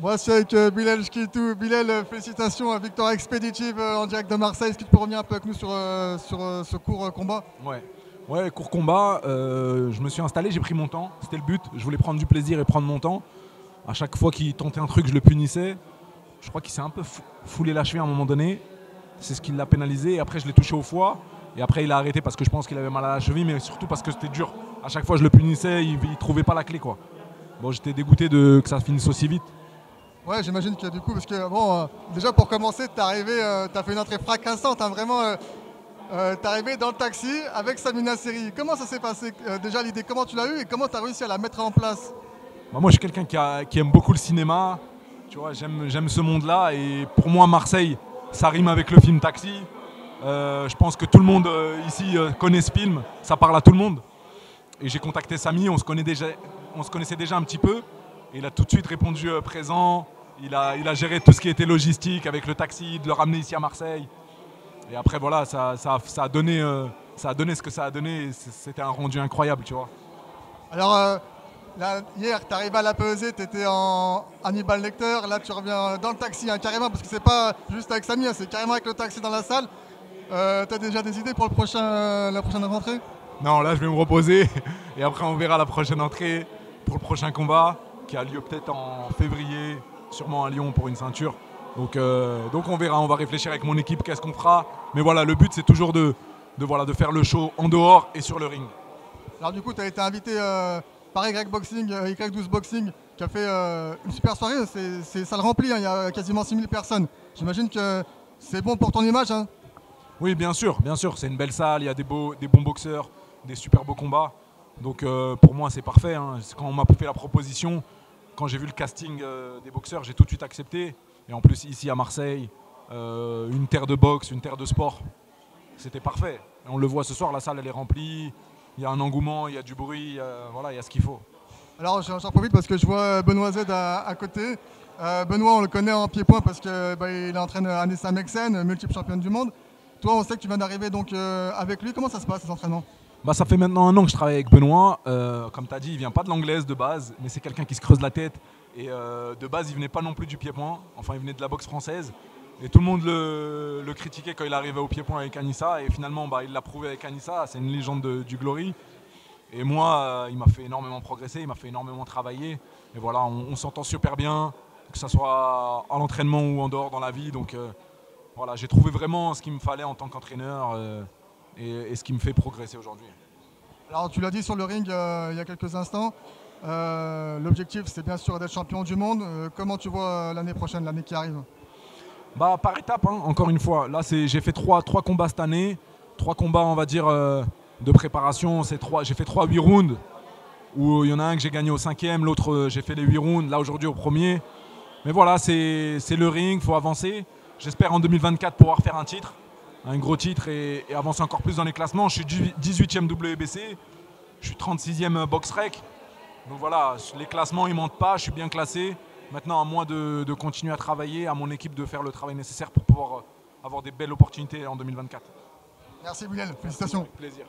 Moi, c'est avec Bilal Shkitou. Bilal, félicitations, victoire expéditive en direct de Marseille. Est-ce que tu peux revenir un peu avec nous sur ce court combat? Ouais. Ouais, court combat, je me suis installé, j'ai pris mon temps, c'était le but, je voulais prendre du plaisir et prendre mon temps. À chaque fois qu'il tentait un truc, je le punissais. Je crois qu'il s'est un peu foulé la cheville à un moment donné, c'est ce qui l'a pénalisé. Et après, je l'ai touché au foie, et après, il a arrêté parce que je pense qu'il avait mal à la cheville, mais surtout parce que c'était dur. À chaque fois, je le punissais, il ne trouvait pas la clé, quoi. Bon, j'étais dégoûté que ça finisse aussi vite. Ouais, j'imagine que du coup, parce que bon, déjà pour commencer, t'es arrivé, t'as fait une entrée fracassante, hein, vraiment. T'es arrivé dans le taxi avec Samina Seri. Comment ça s'est passé déjà l'idée, comment tu l'as eue et comment tu as réussi à la mettre en place? Bah, moi, je suis quelqu'un qui aime beaucoup le cinéma. Tu vois, j'aime ce monde-là. Et pour moi, Marseille, ça rime avec le film Taxi. Je pense que tout le monde ici connaît ce film. Ça parle à tout le monde. Et j'ai contacté Samy, on se connaissait déjà un petit peu. Et il a tout de suite répondu présent. Il a géré tout ce qui était logistique avec le taxi, de le ramener ici à Marseille. Et après, voilà, ça a donné ce que ça a donné. C'était un rendu incroyable, tu vois. Alors, là, hier, tu arrivé à la peser, tu étais en Hannibal Lecter. Là, tu reviens dans le taxi, hein, carrément, parce que c'est pas juste avec Samy, hein, c'est carrément avec le taxi dans la salle. Tu as déjà des idées pour la prochaine rentrée? Non, là, je vais me reposer. Et après, on verra la prochaine entrée pour le prochain combat, qui a lieu peut-être en février, sûrement à Lyon pour une ceinture. Donc on verra, on va réfléchir avec mon équipe, qu'est-ce qu'on fera. Mais voilà, le but, c'est toujours de faire le show en dehors et sur le ring. Alors du coup, tu as été invité par Y Boxing, Y12 Boxing, qui a fait une super soirée. C'est salle remplie, hein, il y a quasiment 6000 personnes. J'imagine que c'est bon pour ton image, hein. Oui, bien sûr. C'est une belle salle, il y a des bons boxeurs, des super beaux combats. Donc pour moi, c'est parfait, hein. Quand on m'a fait la proposition, quand j'ai vu le casting des boxeurs, j'ai tout de suite accepté. Et en plus, ici à Marseille, une terre de boxe, une terre de sport, c'était parfait. Et on le voit ce soir, la salle elle est remplie, il y a un engouement, il y a du bruit, voilà, il y a ce qu'il faut. Alors j'en profite parce que je vois Benoît Z à côté. Benoît, on le connaît en pied-point parce qu'il entraîne Anessa Meksen, multiple championne du monde. Toi, on sait que tu viens d'arriver donc avec lui. Comment ça se passe, ces entraînements? Bah, ça fait maintenant 1 an que je travaille avec Benoît. Comme tu as dit, il ne vient pas de l'anglaise de base, mais c'est quelqu'un qui se creuse la tête. Et de base, il venait pas non plus du pied-point. Enfin, il venait de la boxe française. Et tout le monde le critiquait quand il arrivait au pied-point avec Anissa. Et finalement, il l'a prouvé avec Anissa. C'est une légende du Glory. Et moi, il m'a fait énormément progresser. Il m'a fait énormément travailler. Et voilà, on s'entend super bien, que ce soit à l'entraînement ou en dehors dans la vie. Donc voilà, j'ai trouvé vraiment ce qu'il me fallait en tant qu'entraîneur et ce qui me fait progresser aujourd'hui. Alors tu l'as dit sur le ring il y a quelques instants. L'objectif, c'est bien sûr d'être champion du monde. Comment tu vois l'année prochaine, l'année qui arrive? Bah, par étapes, hein, encore une fois. Là, j'ai fait trois combats cette année. 3 combats, on va dire, de préparation. J'ai fait 8 rounds. Où il y en a un que j'ai gagné au 5e, l'autre, j'ai fait les 8 rounds. Là, aujourd'hui, au premier. Mais voilà, c'est le ring, il faut avancer. J'espère en 2024 pouvoir faire un titre. Un gros titre et avancer encore plus dans les classements. Je suis 18e WBC. Je suis 36e BoxRec. Donc voilà, les classements, ils ne mentent pas. Je suis bien classé. Maintenant, à moi de continuer à travailler, à mon équipe de faire le travail nécessaire pour pouvoir avoir des belles opportunités en 2024. Merci Bilal, félicitations. Avec plaisir.